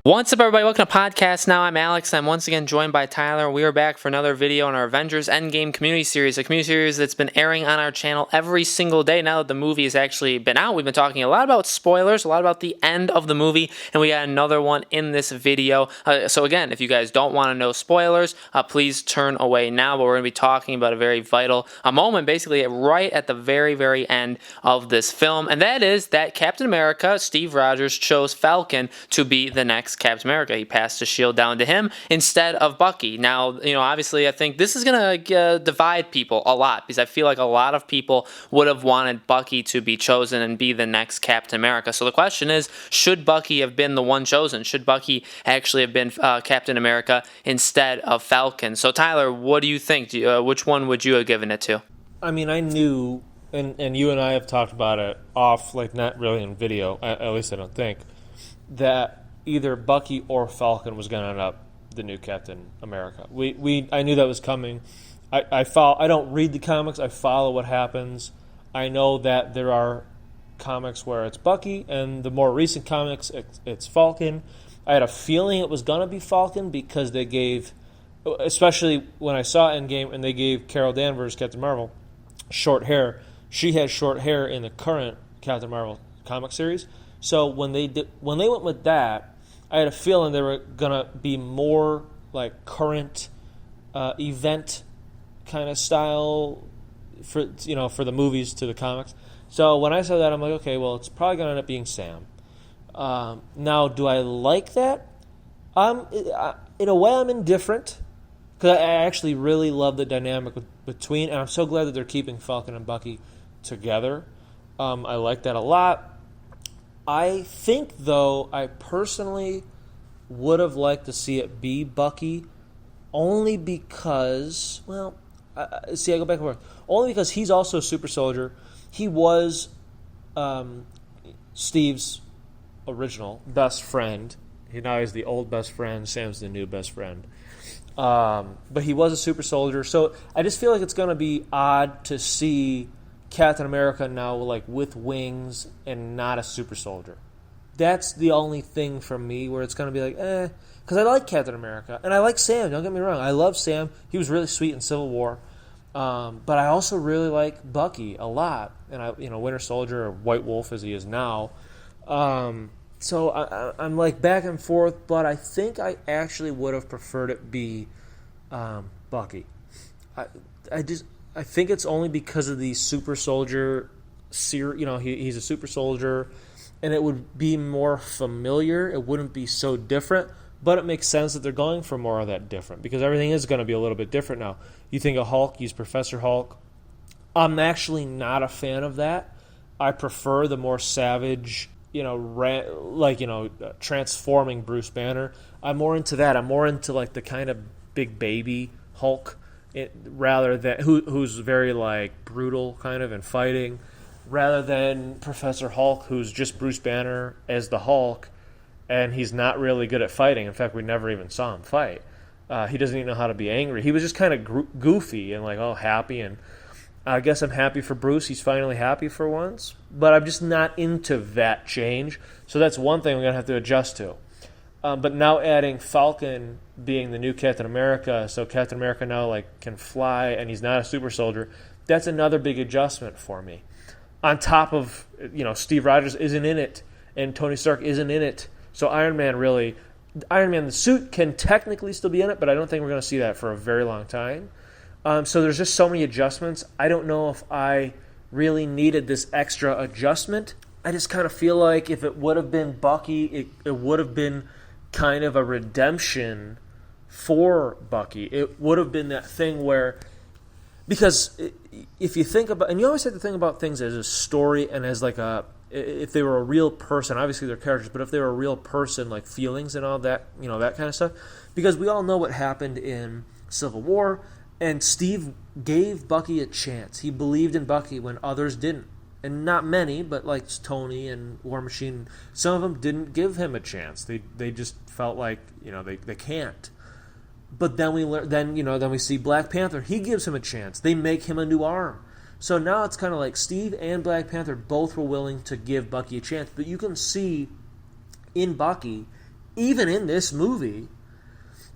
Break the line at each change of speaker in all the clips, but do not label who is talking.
What's up, everybody? Welcome to Podcast Now. I'm Alex. I'm once again joined by Tyler. We are back for another video on our Avengers Endgame community series, a community series that's been airing on our channel every single day. Now that the movie has actually been out, we've been talking a lot about spoilers, a lot about the end of the movie, and we got another one in this video. So again, if you guys don't want to know spoilers, please turn away now, but we're going to be talking about a very vital moment, basically right at the very, very end of this film, and that is that Captain America, Steve Rogers, chose Falcon to be the next Captain America. He passed the shield down to him instead of Bucky. Now, obviously I think this is going to divide people a lot because I feel like a lot of people would have wanted Bucky to be chosen and be the next Captain America. So the question is, should Bucky have been the one chosen? Should Bucky actually have been Captain America instead of Falcon? So Tyler, what do you think? Which one would you have given it to?
I mean, I knew, and you and I have talked about it off, like not really in video, at least I don't think, that either Bucky or Falcon was going to end up the new Captain America. I knew that was coming. I don't read the comics. I follow what happens. I know that there are comics where it's Bucky, and the more recent comics, it's Falcon. I had a feeling it was going to be Falcon because they gave, especially when I saw Endgame, and they gave Carol Danvers, Captain Marvel, short hair. She has short hair in the current Captain Marvel comic series. So when they went with that, I had a feeling they were gonna be more like current event kind of style for the movies to the comics. So when I saw that, I'm like, okay, well, it's probably gonna end up being Sam. Now, do I like that? In a way, I'm indifferent because I actually really love the dynamic between, and I'm so glad that they're keeping Falcon and Bucky together. I like that a lot. I think, though, I personally would have liked to see it be Bucky, only because, I go back and forth. Only because he's also a super soldier. He was Steve's original best friend. Now he's the old best friend. Sam's the new best friend. But he was a super soldier. So I just feel like it's going to be odd to see Captain America now like with wings and not a super soldier. That's the only thing for me where it's going to be like, because I like Captain America and I like Sam. Don't get me wrong, I love Sam. He was really sweet in Civil War, but I also really like Bucky a lot, and Winter Soldier or White Wolf as he is now. So I'm like back and forth, but I think I actually would have preferred it be Bucky. I think it's only because of the super soldier, he's a super soldier, and it would be more familiar. It wouldn't be so different, but it makes sense that they're going for more of that different because everything is going to be a little bit different now. You think of Hulk, he's Professor Hulk. I'm actually not a fan of that. I prefer the more savage, transforming Bruce Banner. I'm more into that. I'm more into like the kind of big baby Hulk. Rather than who's very like brutal kind of and fighting, rather than Professor Hulk, who's just Bruce Banner as the Hulk, and he's not really good at fighting. In fact, we never even saw him fight. He doesn't even know how to be angry. He was just kind of goofy and like happy. And I guess I'm happy for Bruce. He's finally happy for once. But I'm just not into that change. So that's one thing we're gonna have to adjust to. But now adding Falcon being the new Captain America, so Captain America now can fly and he's not a super soldier, that's another big adjustment for me. On top of, Steve Rogers isn't in it and Tony Stark isn't in it. So Iron Man the suit can technically still be in it, but I don't think we're going to see that for a very long time. So there's just so many adjustments. I don't know if I really needed this extra adjustment. I just kind of feel like if it would have been Bucky, it would have been kind of a redemption for Bucky. It would have been that thing where, because if you think about, and you always have to think about things as a story and as if they were a real person, obviously they're characters, but if they were a real person, like feelings and all that, that kind of stuff, because we all know what happened in Civil War, and Steve gave Bucky a chance. He believed in Bucky when others didn't. And not many, but like Tony and War Machine, some of them didn't give him a chance. They just felt like they can't. But then we see Black Panther. He gives him a chance. They make him a new arm. So now it's kind of like Steve and Black Panther both were willing to give Bucky a chance. But you can see in Bucky even in this movie,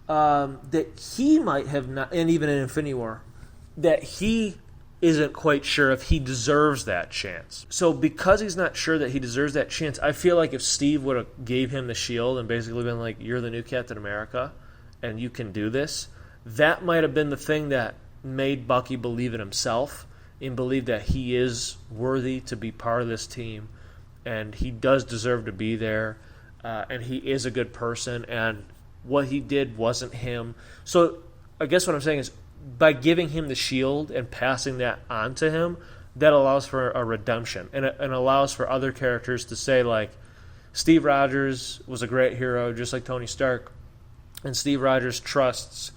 that he might have not, and even in Infinity War, that he isn't quite sure if he deserves that chance. So because he's not sure that he deserves that chance, I feel like if Steve would have gave him the shield and basically been like, you're the new Captain America and you can do this, that might have been the thing that made Bucky believe in himself and believe that he is worthy to be part of this team and he does deserve to be there, and he is a good person, and what he did wasn't him. So I guess what I'm saying is, by giving him the shield and passing that on to him, that allows for a redemption and allows for other characters to say, like, Steve Rogers was a great hero just like Tony Stark, and Steve Rogers trusts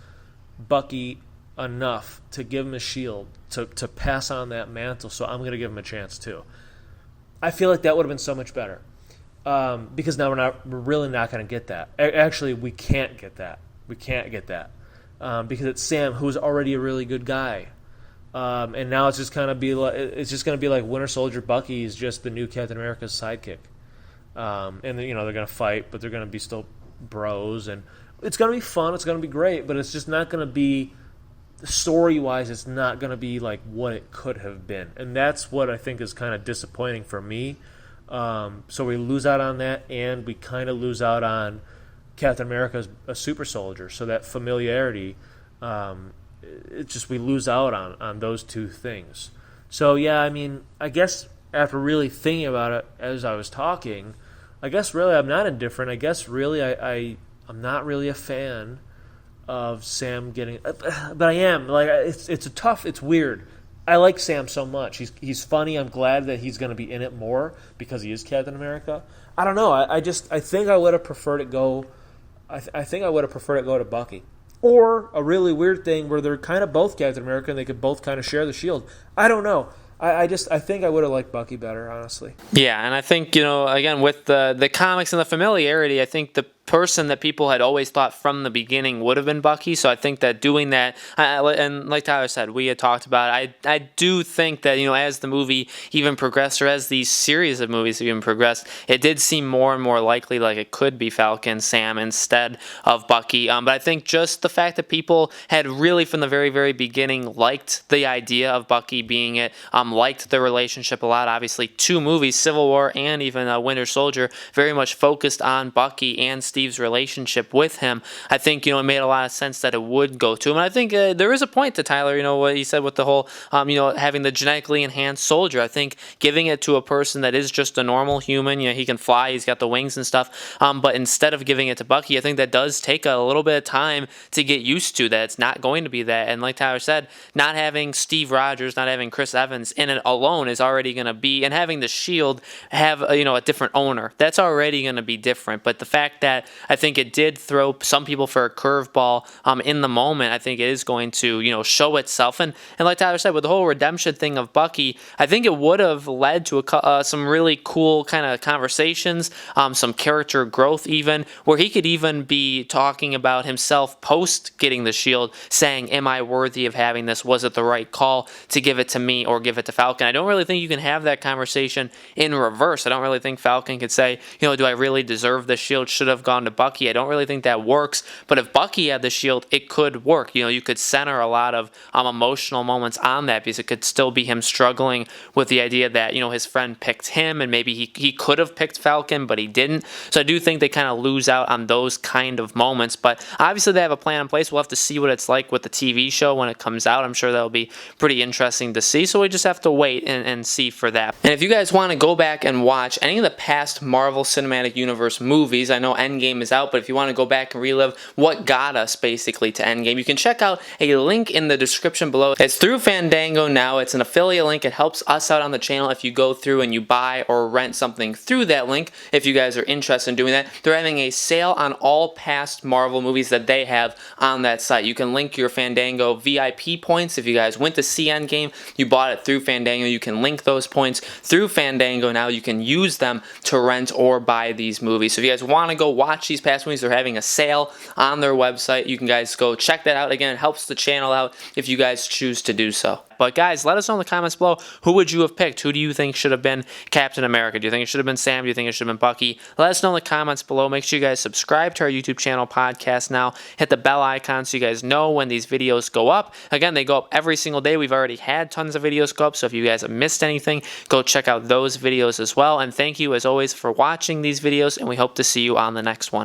Bucky enough to give him a shield to pass on that mantle, so I'm going to give him a chance too. I feel like that would have been so much better, because now we're really not going to get that. Actually, we can't get that. Because it's Sam, who's already a really good guy, and now it's just going to be like Winter Soldier Bucky is just the new Captain America's sidekick, and then, they're going to fight, but they're going to be still bros, and it's going to be fun. It's going to be great, but it's just not going to be, story-wise, it's not going to be like what it could have been, and that's what I think is kind of disappointing for me. So we lose out on that, and we kind of lose out on Captain America's a super soldier, so that familiarity, we lose out on those two things. So yeah, I mean, I guess after really thinking about it as I was talking, I guess really I'm not indifferent. I guess really I'm not really a fan of Sam getting, but I am. Like, it's weird. I like Sam so much. He's funny. I'm glad that he's going to be in it more because he is Captain America. I don't know. I think I would have preferred it go. I think I would have preferred it go to Bucky, or a really weird thing where they're kind of both Captain America and they could both kind of share the shield. I don't know. I think I would have liked Bucky better, honestly.
Yeah, and I think, again, with the comics and the familiarity, I think the person that people had always thought from the beginning would have been Bucky. So I think that doing that, and like Tyler said, we had talked about it, I do think that, as the movie even progressed, or as these series of movies even progressed, it did seem more and more likely like it could be Falcon, Sam, instead of Bucky. But I think just the fact that people had really from the very, very beginning liked the idea of Bucky being it, liked the relationship a lot. Obviously, 2 movies, Civil War and even Winter Soldier, very much focused on Bucky and Steve's relationship with him. I think, it made a lot of sense that it would go to him. And I think there is a point to Tyler, what he said with the whole, having the genetically enhanced soldier. I think giving it to a person that is just a normal human, he can fly, he's got the wings and stuff, but instead of giving it to Bucky, I think that does take a little bit of time to get used to that. It's not going to be that. And like Tyler said, not having Steve Rogers, not having Chris Evans in it alone is already going to be, and having the shield have, a different owner, that's already going to be different. But the fact that I think it did throw some people for a curveball in the moment, I think it is going to, show itself. And like Tyler said, with the whole redemption thing of Bucky, I think it would have led to some really cool kind of conversations, some character growth even, where he could even be talking about himself post getting the shield, saying, am I worthy of having this? Was it the right call to give it to me or give it to Falcon? I don't really think you can have that conversation in reverse. I don't really think Falcon could say, do I really deserve the shield? Should have gone to Bucky. I don't really think that works. But if Bucky had the shield, it could work. You could center a lot of emotional moments on that, because it could still be him struggling with the idea that, his friend picked him, and maybe he could have picked Falcon, but he didn't. So I do think they kind of lose out on those kind of moments. But obviously they have a plan in place. We'll have to see what it's like with the TV show when it comes out. I'm sure that'll be pretty interesting to see. So we just have to wait and see for that. And if you guys want to go back and watch any of the past Marvel Cinematic Universe movies, I know Endgame is out, but if you want to go back and relive what got us basically to Endgame, you can check out a link in the description below. It's through Fandango now. It's an affiliate link. It helps us out on the channel if you go through and you buy or rent something through that link. If you guys are interested in doing that, they're having a sale on all past Marvel movies that they have on that site. You can link your Fandango VIP points. If you guys went to see Endgame, you bought it through Fandango, you can link those points through Fandango. Now you can use them to rent or buy these movies. So if you guys want to go watch these past movies, they're having a sale on their website. You can guys go check that out. Again, it helps the channel out if you guys choose to do so. But guys, let us know in the comments below, who would you have picked? Who do you think should have been Captain America? Do you think it should have been Sam? Do you think it should have been Bucky? Let us know in the comments below. Make sure you guys subscribe to our YouTube channel, Podcast Now. Hit the bell icon so you guys know when these videos go up. Again, they go up every single day. We've already had tons of videos go up, so if you guys have missed anything, go check out those videos as well. And thank you, as always, for watching these videos, and we hope to see you on the next one.